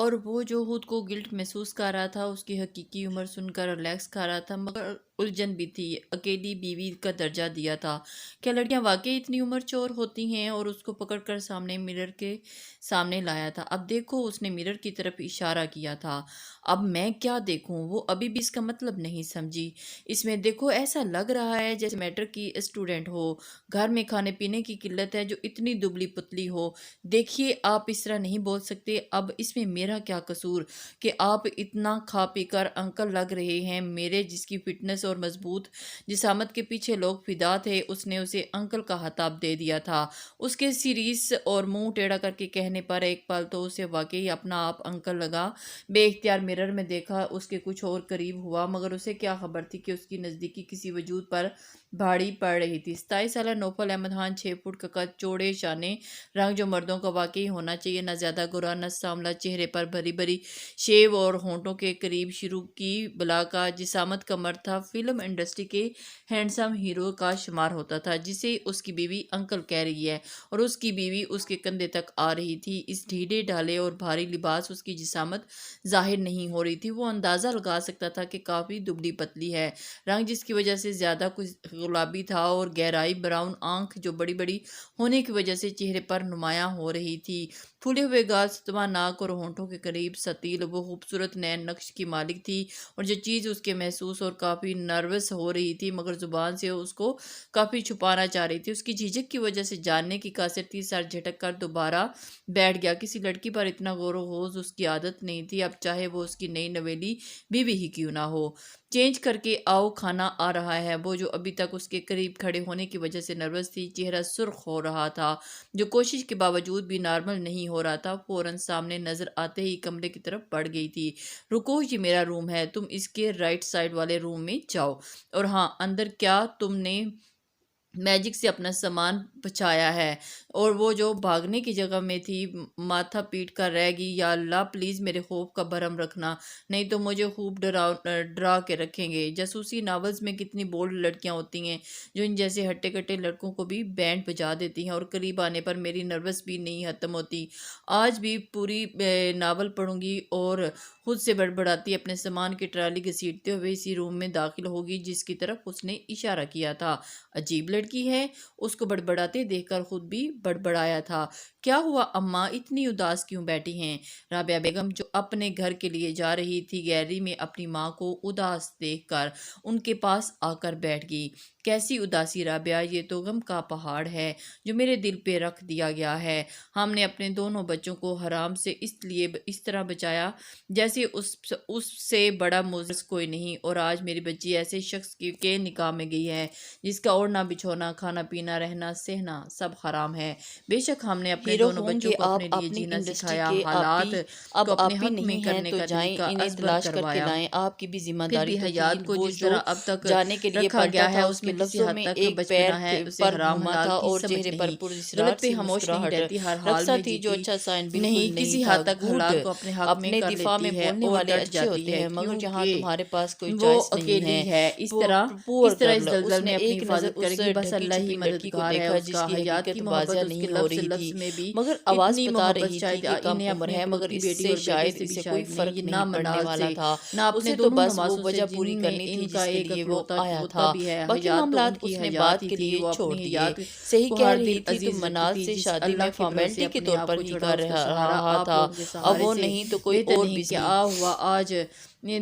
اور وہ جو خود کو گلٹ محسوس کر رہا تھا، اس کی حقیقی عمر سن کر ریلیکس کر رہا تھا، مگر الجھن بھی تھی۔ اکیلی بیوی کا درجہ دیا تھا۔ کیا لڑکیاں واقعی اتنی عمر چور ہوتی ہیں؟ اور اس کو پکڑ کر سامنے مرر کے سامنے لایا تھا۔ اب دیکھو، اس نے مرر کی طرف اشارہ کیا تھا۔ اب میں کیا دیکھوں؟ وہ ابھی بھی اس کا مطلب نہیں سمجھی۔ اس میں دیکھو، ایسا لگ رہا ہے جیسے میٹرک کی اسٹوڈنٹ ہو، گھر میں کھانے پینے کی قلت ہے جو اتنی دبلی پتلی ہو۔ دیکھیے، آپ اس طرح نہیں بول سکتے۔ اب اس میں میرا کیا قصور کہ آپ اتنا کھا پی کر انکل لگ رہے ہیں؟ میرے جس کی فٹنس اور مضبوط جسامت کے پیچھے لوگ فدا تھے، اس نے اسے انکل کا خطاب دے دیا تھا۔ اس کے سیریس اور منہ ٹیڑھا کر کے کہنے پر ایک پل تو اسے واقعی اپنا آپ انکل لگا۔ بے اختیار مرر میں دیکھا، اس کے کچھ اور قریب ہوا، مگر اسے کیا خبر تھی کہ اس کی نزدیکی کسی وجود پر بھاڑی پڑ رہی تھی۔ 27 سالہ نوفل احمد خان، 6 فٹ کا قد، چوڑے شانے، رنگ جو مردوں کا واقعی ہونا چاہیے، نہ زیادہ گورا نہ سانولا، چہرے پر بھری بھری شیو اور ہونٹوں کے قریب شروع کی بلا کا جسامت کا مرد تھا۔ فلم انڈسٹری کے ہینڈسم ہیرو کا شمار ہوتا تھا، جسے اس کی بیوی انکل کہہ رہی ہے، اور اس کی بیوی اس کے کندھے تک آ رہی تھی۔ اس ڈھیلے ڈھالے اور بھاری لباس اس کی جسامت ظاہر نہیں ہو رہی تھی۔ وہ اندازہ لگا سکتا تھا کہ کافی دبلی پتلی ہے، رنگ جس کی وجہ سے زیادہ کچھ گلابی تھا، اور گہرائی براؤن، آنکھ جو بڑی بڑی ہونے کی وجہ سے چہرے پر نمایاں ہو رہی تھی، پھولے ہوئے گال، ستواں ناک اور ہونٹوں کے قریب ستیل۔ وہ خوبصورت نین نقش کی مالک تھی، اور جو چیز اس کے محسوس اور کافی نروس ہو رہی تھی، مگر زبان سے اس کو کافی چھپانا چاہ رہی تھی۔ اس کی جھجک کی وجہ سے جاننے کی قاصر تھی۔ سر جھٹک کر دوبارہ بیٹھ گیا۔ کسی لڑکی پر اتنا غور و خوض اس کی عادت نہیں تھی، اب چاہے وہ اس کی نئی نویلی بیوی ہی کیوں نہ ہو۔ چینج کر کے آؤ، کھانا آ رہا ہے۔ وہ جو ابھی تک اس کے قریب کھڑے ہونے کی وجہ سے نروس تھی، چہرہ سرخ ہو رہا تھا، جو کوشش کے باوجود بھی نارمل نہیں ہو رہا تھا، فوراً سامنے نظر آتے ہی کمرے کی طرف بڑھ گئی تھی۔ رکو، یہ میرا روم ہے، تم اس کے رائٹ سائڈ والے روم میں جاؤ۔ اور ہاں، اندر کیا تم نے میجک سے اپنا سامان بچایا ہے؟ اور وہ جو بھاگنے کی جگہ میں تھی، ماتھا پیٹ کر رہ گئی۔ یا اللہ، پلیز میرے خوف کا بھرم رکھنا، نہیں تو مجھے خوب ڈرا کے رکھیں گے۔ جاسوسی ناولز میں کتنی بولڈ لڑکیاں ہوتی ہیں جو ان جیسے ہٹے کٹے لڑکوں کو بھی بینڈ بجا دیتی ہیں، اور قریب آنے پر میری نروس بھی نہیں ختم ہوتی۔ آج بھی پوری ناول پڑھوں گی۔ اور خود سے بڑبڑاتی اپنے سامان کی ٹرالی گھسیٹتے ہوئے اسی روم میں داخل ہوگی جس کی طرف اس نے اشارہ کیا تھا۔ عجیب لڑکی ہے، اس کو بڑبڑاتے دیکھ کر خود بھی بڑبڑایا تھا۔ کیا ہوا اماں، اتنی اداس کیوں بیٹھی ہیں؟ رابعہ بیگم جو اپنے گھر کے لیے جا رہی تھی، گیلری میں اپنی ماں کو اداس دیکھ کر ان کے پاس آ کر بیٹھ گئی۔ کیسی اداسی رابعہ؟ یہ تو غم کا پہاڑ ہے جو میرے دل پہ رکھ دیا گیا ہے۔ ہم نے اپنے دونوں بچوں کو حرام سے اس طرح بچایا جیسے اس سے بڑا معزز کوئی نہیں، اور آج میری بچی ایسے شخص کے نکاح میں گئی ہے جس کا اوڑھنا بچھونا، کھانا پینا، رہنا سہنا سب حرام ہے۔ بے شک ہم نے اپنے دونوں بچوں کو اپنے لیے جینا سکھایا، حالات کو اپنے حق میں کرنے کا طریقہ ازبر کروایا۔ آپ کی بھی ذمہ پھر داری بھی تو حیات تھی، کو وہ جس جو طرح اب تک جانے کے لیے رکھا گیا ہے، اس میں کسی لفظوں حد میں تک ایک پیر بچپنا ہے، اسے پر حرام گھوما حلال تھا کی اور سمجھ چہرے پر نہیں، پراسرار غلط پہ سی خاموش نہیں مسکراہٹ رہتی، ہر حال رقصہ میں تھی جو جیتی اچھا سائن بالکل نہیں، کسی تھا۔ حد تک گھوٹ حالات کو اپنے حق میں اپنے کر دفاع میں لیتی ہے بولنے اور والے ڈٹ اچھے جاتی ہوتے ہے، ہیں، مگر جہاں کیونکہ تمہارے پاس کوئی وہ چوائس نہیں اکیلی ہے۔ اس طرح پور کس طرح اس گرل، اس دلدل نے میں اپنی ایک نظر حفاظت کرے اس گی؟ بس ڈھکی اللہ ہی چھپی لڑکی کو مددگار ہے دیکھا اس جس کا۔ کی حیات کی حقیقت محبت واضح اس کے نہیں ہو لفظ رہی لفظ تھی، میں بھی مگر آواز اتنی بتا محبت رہی تھی شاید کہ کم انہیں عمر اپنے ہے، مگر اکلوتی اس بیٹی سے اور بیٹے شاید سے بھی اسے کوئی شاید فرق نہیں، نہ نہیں پڑنے منال والا سے، تھا۔ نہ اپنے اسے تو دونوں بس وہ نواسوں سے وجہ پوری جن میں کرنی تھی ان کا جس کے ایک لیے وہ اکلوتا آیا ہوتا تھا۔ بھی ہے۔ باقی حیات تو ان معاملات کی اس نے حیات بعد ہی کے تھی، لیے وہ چھوڑ اپنی دیے۔ حیات صحیح کو کہہ ہر رہی دل تھی، تم عزیز رکھتی منال تھی، سے جس شادی اللہ میں کے بھروسے فارمیلٹی کے اپنے طور آپ پر کو ہی چھوڑا، کر اس کا سہارا رہا آپ تھا، لوگوں کے اب سہارے وہ سے نہیں تو کوئی بہتر اور نہیں۔ بھی کیا صحیح۔ ہوا آج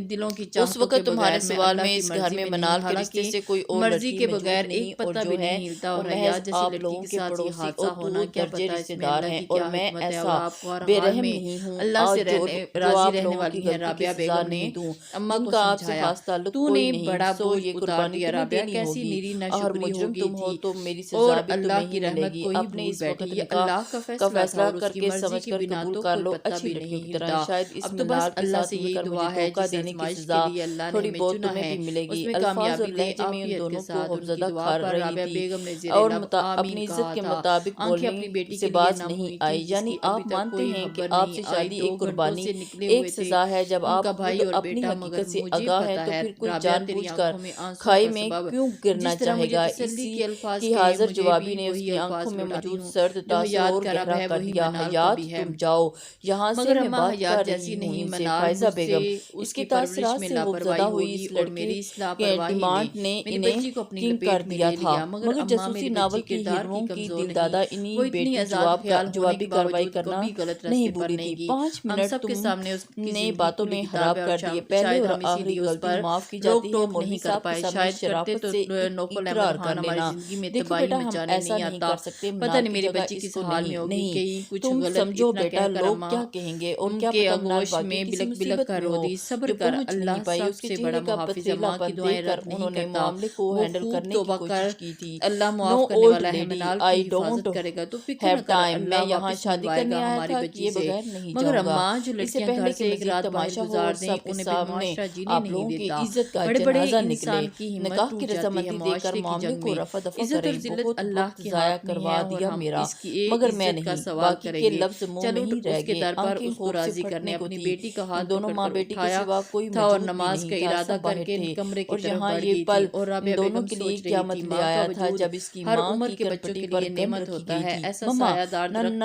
دلوں کی اس چاہتوں کے وقت تمہارے بغیر میں سوال اللہ میں کی اس گھر مرضی میں میں نہیں، منال کے رشتے حالانکہ سے کوئی اور مرضی لڑکی کے موجود بغیر نہیں، ایک اور پتا جو بھی ہے نہیں ہلتا، وہ اور محض حیات جیسی آپ لڑکی لوگوں کے کے ساتھ یہ پڑوسی حادثہ اور ہونا، دور کیا درجے پتا اس رشتے میں دار اللہ ہیں، کی اور کیا میں حکمت ہے، اور ایسا آپ کو ہر بے حال رحم میں نہیں ہوں اللہ سے آج جو راضی آپ رہنے لوگوں والی کی ہے۔ غلطی کی رابعہ سزا بیگم نے نہیں دوں، اماں جن کو کا آپ سے سمجھایا، خاص تعلق تو کوئی نے نہیں، بڑا سو بوجھ یہ اتار قربانی دیا۔ تمہیں رابعہ دینی کیسی ہوگی، نیری اور ناشکری ہو مجرم گئی تم ہو تھی، تو میری اور سزا بھی اللہ تمہیں ہی کی ملے رحمت گی۔ کو ہی اپنے بھول اس وقت بیٹھی۔ یہ نکاح اللہ کا کا فیصلہ تھا، فیصلہ اور اس کر کی کے مرضی سمجھ کے کر بنا قبول تو کر کوئی لو، پتا اچھی بھی لڑکیوں نہیں کی طرح۔ ہلتا۔ شاید اس اب تو بس منال کے اللہ ساتھ سے مل یہی کر مجھے دعا ہے، دھوکہ جس دینے کی آزمائش کے سزا لیے اللہ نے تھوڑی ہمیں بہت چنا تمہیں ہے، بھی ملے اس گی۔ میں الفاظ اور کامیابی دے، لہجے میں ان عافیت کے دونوں کو ساتھ۔ ان کی خوفزدہ دعا کر پر رہی رابعہ تھی، بیگم نے زیر اور لب آمین اپنی عزت کہا کے تھا۔ مطابق آنکھیں بولنے اپنی بیٹی سے کے لیے باز نم نہیں ہوئی تھیں، آئی، جس یعنی کی ابھی آپ تک مانتے کوئی ہیں کہ خبر آپ نہیں سے آئی۔ شادی 2 ایک گھنٹوں قربانی، سے نکلے ایک ہوئے تھے سزا ہے۔ جب ان کا آپ خود بھائی اور اپنی بیٹا، مگر حقیقت سے مجھے آگاہ ہے پتا تو ہے پھر کوئی رابعہ جان تیری بوجھ کر آنکھوں میں آنسوؤں کھائی کا میں سبب کیوں کرنا چاہے گا۔ اسی کی حاضر جوابی نے اس کی آنکھوں میں موجود سرد تاثر اور گہرا کر دیا۔ حیات تم جاؤ یہاں سے، میں بات کر رہی ہوں ان سے۔ فائزہ بیگم اس کے تاثرات سے خوفزدہ ہوئی۔ اس لڑکے کے ڈیمانڈ نے انہیں کنگ کر دیا تھا، مگر جاسوسی ناول کی ہیروؤں کی دل دادہ انہی بیٹی جوابی کارروائی کرنا نہیں بھولی تھی۔ 5 منٹ تم نے باتوں میں خراب کر دیے۔ پہلے اور آخری غلطی معاف کی جاتی ہے، مولوی صاحب کے سامنے شرافت سے اقرار کر لینا۔ دیکھو بیٹا ہم ایسا نہیں کر سکتے، منال کی جگہ اس کو نہیں۔ تم سمجھو بیٹا لوگ کیا کہیں گے، اور کیا پتہ منال باقی کسی مصیبت میں ہو جو پہنچ نہیں پائی۔ اس کے چہرے کا پتیلا پن دیکھ کر انہوں نے معاملے کو ہینڈل کرنے کی کوشش کی تھی۔ No old lady I don't have time, میں یہاں شادی کرنے آیا تھا، کیے بغیر نہیں جاؤں گا۔ اس سے پہلے کہ مزید تماشا ہو اور سب کے سامنے آپ لوگوں کی عزت کا جنازہ نکلے، نکاح کی رضامندی دے کر معاملے کو رفع دفع کریں۔ بہت وقت ضائع کروا دیا میرا، مگر میں نہیں، باقی کے لفظ منہ میں ہی رہ گئے۔ آنکھیں خوف سے پھٹنے کو تھی، دونوں ماں بیٹی کے سوا کوئی موجود بھی نہیں تھا، سب باہر تھے، اور یہاں یہ پل ان دونوں کے لیے قیامت لے آیا تھا جب اس کی ماں کی کلپٹی پر کمر رکھی گئی تھی۔ ماما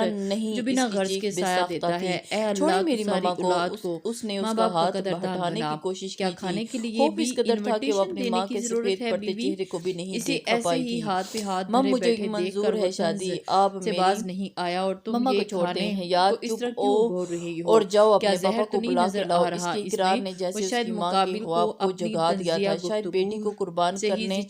نہیں، اس کی چیخ بے ساختہ تھی، چھوڑے میری ماما کو۔ اس نے اس کا ہاتھ ہٹانے کی کوشش کی تھی، خوف اس قدر تھا کہ وہ اپنی ماں کے سفید پڑتے چہرے کو بھی نہیں دیکھ پائی تھی۔ ماں مجھے منظور ہے شادی، آپ میری ماما کو چھوڑ دیں، حیات چپ اور جاؤ اپنے پاپا کو بلا کے لاؤ۔ اس کے اقرار نے جیسے اس کی ماں کے خواب کو جگا دیا تھا، شاید بیٹی کو قربان کرنے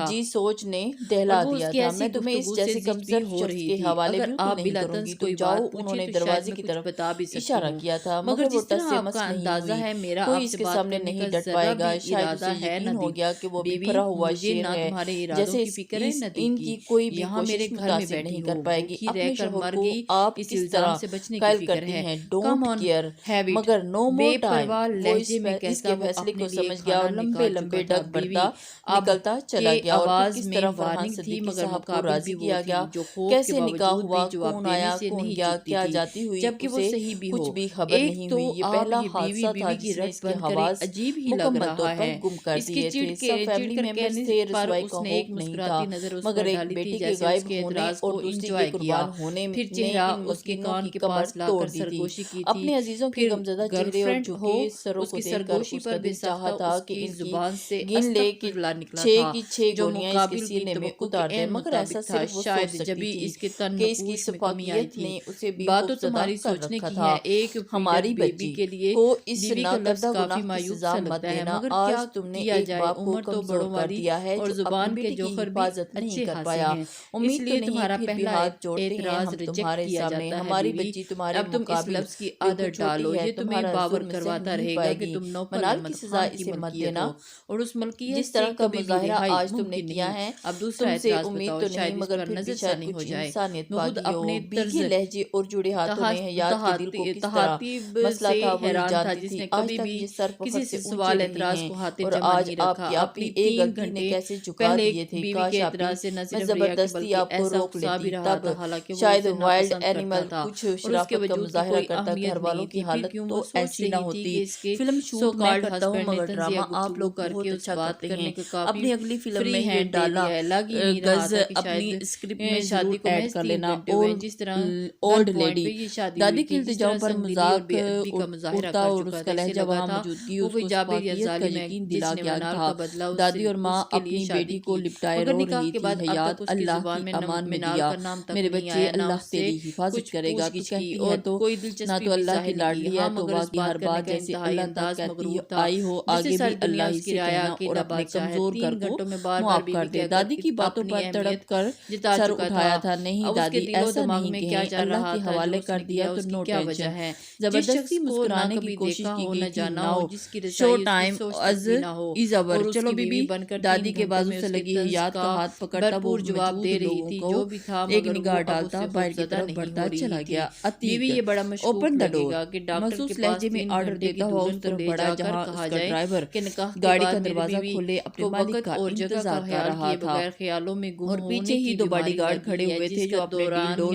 جی سوچ نے دہلا دیا تھا۔ میں تمہیں اس جیسے کمزور شخص کے حوالے بالکل نہیں کروں گی، تم جاؤ۔ انہوں نے دروازے کی طرف اشارہ کیا تھا، مگر وہ ٹس سے مس نہیں ہوئی، کوئی اس کے سامنے نہیں ڈٹ پائے گا۔ شاید اسے یقین ہو گیا کہ وہ بکھرا ہوا شیر ہے، جیسے ان کی کوئی بھی کوشش متاثر نہیں کر پائے گی۔ اپنے شوہر کو آپ کس طرح قائل کرتی ہیں، ڈونٹ کیئر، مگر نو مور ٹائم۔ وہ اس کے فیصلے کو سمجھ گیا اور لمبے لمبے ڈگ بھرتا نکلتا چلا گیا۔ اور پھر کس طرح فرحان صدیقی صاحب کو راضی کیا گیا، کیسے نکاح ہوا، کون آیا کون گیا، کیا جاتی ہوئی، اسے کچھ بھی خبر نہیں ہوئی۔ یہ پہلا حادثہ تھا جس نے اس کے حواس مکمل طور پر گم کر دیے تھے۔ سب فیملی ممبرز تھے، رسوائی کا خوف نہیں تھا، مگر ایک بیٹی کے غائب ہونے اور دوسری کے قربان ہونے نے ان مسکینوں کی کمر توڑ دی تھی۔ اپنے عزیزوں کے غمزدہ چہرے اور جھکے سروں کو دیکھ کر اس کا دل چاہا تھا کہ ان کی گن لے کہ 6 کی 6 گولیاں اس کے سینے میں اتار دیں، مگر ایسا صرف وہ سوچ سکتی تھی کہ اس کی شفافیت نے اسے بھی خوفزدہ کر رکھا تھا۔ ہماری بچی کو اس ناکردہ گناہ کی سزا مت دینا، آج تم نے ایک باپ کو کمزور کر دیا ہے جو اپنی بیٹی کی حفاظت نہیں کر پایا۔ امید تو نہیں، پھر بھی ہاتھ جوڑتے ہیں ہم تمہارے سامنے، ہماری بچی تمہارے مقابل بالکل چھوٹی ہے، تمہارا ظلم سہ نہیں پائے گی۔ منال کی سزا اسے مت دینا، جس طرح کا مظاہرہ آج تم نے کیا ہے، تم سے امید تو نہیں، مگر پھر بھی شاید کچھ انسانیت باقی ہو۔ بیگے لہجے اور جڑے ہاتھوں نے حیات کے دل کو کس طرح مسئلہ تھا وہی جانتی تھی۔ آج تک یہ سر فخر سے اونچے نہیں ہیں، اور آج آپ کی اپنی ایک غلطی نے کیسے جھکا دیے تھے۔ کاش آپی میں زبردستی آپ کو روک لیتی، تب شاید وائلڈ اینیمل کچھ شرافت کا مظاہرہ کرتا، گھر والوں کی حالت تو ایسی نہ ہوتی۔ فلم شوٹ میں کرتا ہوں، مگر ڈرامہ آپ لوگ بہت اچھا کرتے ہیں۔ اپنی اگلی فلم میں یہ ڈالا غز اپنی اسکرپٹ میں ضرور ایڈ کر لینا۔ اولڈ لیڈی دادی کے التجاؤں پر مذاق اڑتا اور اس کا لہجہ وہاں موجودگی اس کو شفافیت کا یقین دلا گیا تھا۔ دادی اور ماں اپنی بیٹی کو لپٹائے رو رہی تھی۔ حیات اللہ کی امان میں دیا، میرے بچے اللہ تیری حفاظت کرے گا۔ تو کہتی ہے تو نہ تو اللہ کی لاڈلی ہے تو باقی ہر بات جیسے اللہ تک کہتی آئی ہو، آگے بھی اللہ ہی سے کہنا اور اپنے کمزور گھر کو معاف کر دے۔ دادی کی باتوں پر تڑپ کر سر اٹھایا تھا، نہیں دادی ایسا نہیں کہیں، اللہ کے حوالے کر دیا تو نو ٹینشن ہے۔ زبردستی مسکرانے کی کوشش کی گئی تھی، now show time is over, چلو بی بی۔ دادی کے بازو سے لگی حیات کا ہاتھ پکڑتا وہ موجود لوگوں کو ایک نگاہ ڈالتا باہر کی طرف بڑھتا چلا گیا۔ عتیق اوپن دا ڈور، محسوس لہجے میں آرڈر دیتا ہوا اس طرف بڑھا جہاں اس کا ڈرائیور گاڑی کا دروازہ کھولے اپنے مالک کا انتظار کر رہا تھا، اور پیچھے ہی 2 باڈی گارڈ کھڑے ہوئے تھے جو اپنے ڈیل ڈور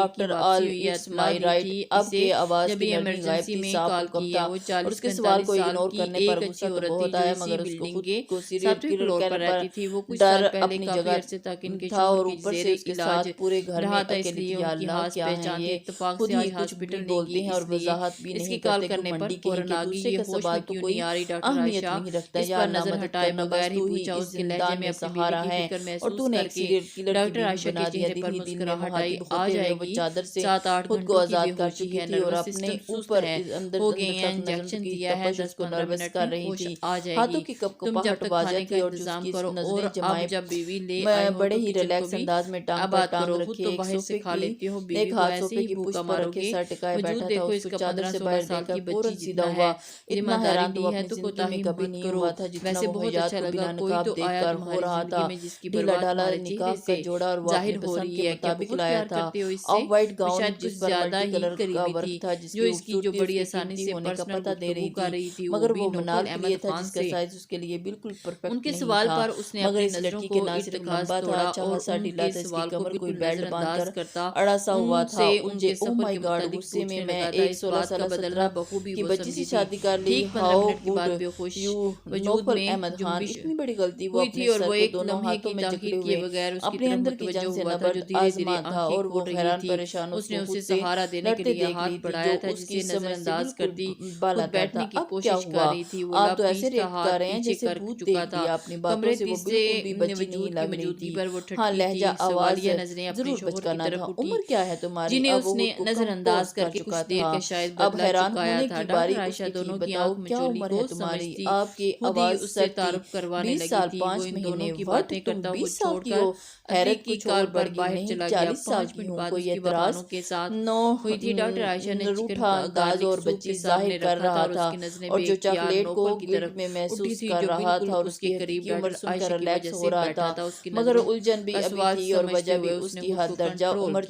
after all it's my right. اب کے آواز کی نرمی غائب تھی، صاف حکم تھا اور اس کے سوال کو اگنور کرنے پر غصہ تو بہت آیا، مگر اس کو خود کو سیریل کلر کہنے پر ڈر اپنی جگہ تھا اور اوپر سے اس کے ساتھ پورے گھر میں اکیلی تھی۔ یا اللہ کیا ہے یہ، خود ہی کچھ بھی بولتے ہیں اور وضاحت بھی نہیں کرتے کہ منڈی کہیں کہ دوسرے کا سوال تو کوئی اہمیت نہیں رکھتا۔ یا اللہ مدد کرنا، بس تو ہی اس زندان میں سہارا ہے اور تو نے ایک سیریل کلر کی بیوی بنا دیا۔ دل ہی دل میں محبت ہوتے ہوئے وہ چادر سے خود کو آزاد کر چکی تھی اور اپنے اوپر اندر انجیکشن دیا ہے، اس کو نروس کر رہی تھی، ہاتھوں کی کپ کو پہٹ باجا تھی اور جس کی نظریں جمائے بڑے ہی ریلیکس انداز میں ٹانگ پر ٹانگ رکھے ایک ہاتھ صوفے کی پشت پر رکھے سر ٹکائے بیٹھا تھا۔ اس کو چادر سے باہر دیکھ کر فوراً سیدھا ہوا۔ اتنا حیران تو اپنی زندگی میں کبھی نہیں ہوا تھا جتنا وہ حیات کو بلا نقاب دیکھ کر ہو رہا تھا۔ ڈھیلا ڈھالا نکاح کا جوڑا اور وہ اپنی پسند کے مطابق لایا تھا۔ آف وائٹ گاؤن جس پر ملٹی کلر کا ورک تھا، جس کی خوبصورتی اس کی قیمتی ہونے کا پتہ دے رہی تھی، مگر وہ منال کے لیے تھا جس کا سائز اس کے لیے بالکل پرفیکٹ نہیں تھا۔ مگر اس لڑکی کے نہ صرف لمبا تھا، اچھا خاصا ڈھیلا تھا، اس کی کمر کوئی بیلٹ باندھ کر اڑا سا ہوا تھا۔ مجھے او مائی گاڈ، غصے میں میں ایک 16 سالہ 17 کی بچی سے شادی کر لی۔ ہاؤ گڈ یو نوفل احمد خان، اتنی بڑی غلطی وہ اپنے سر کو دونوں ہاتھوں میں جکڑے ہوئے اپنے اندر کی جنگ سے نبرد آزما تھا اور وہ حیران پریشان اس کو خود سے لڑتے دیکھ رہی تھی جو اس کی سمجھ سے بالکل بالا تھا۔ اب کیا ہوا؟ آپ تو ایسے ریپ کر رہے ہیں جیسے بھوت دیکھ دیا۔ اپنی باتوں سے وہ بالکل بھی بچی نہیں لگ رہی تھی۔ ہاں لہجہ آواز ضرور بچکانا تھا۔ عمر کیا ہے تمہاری؟ اب وہ نظر انداز کر چکا تھا۔ اب حیران ہونے کی باری اس کی تھی۔ بتاؤ کیا عمر ہے تمہاری؟ آپ کی آواز سر تھی۔ 20 سال 5 مہینے۔ وقت تم 20 سال کی ہو؟ حیرت کچھ اور بڑھ گئی۔ نہیں 40 سال کی ہوں۔ کوئی اعتراض؟ نو روٹھا انداز اور بچی ظاہر کر رہا تھا اور جو چاکلیٹ کو گلٹ میں محسوس کر رہا تھا اور اس کی حقیقی عمر سن کر ریلیکس ہو رہا تھا، مگر الجھن بھی ابھی تھی اور وجہ بھی اس کی حد درجہ عمر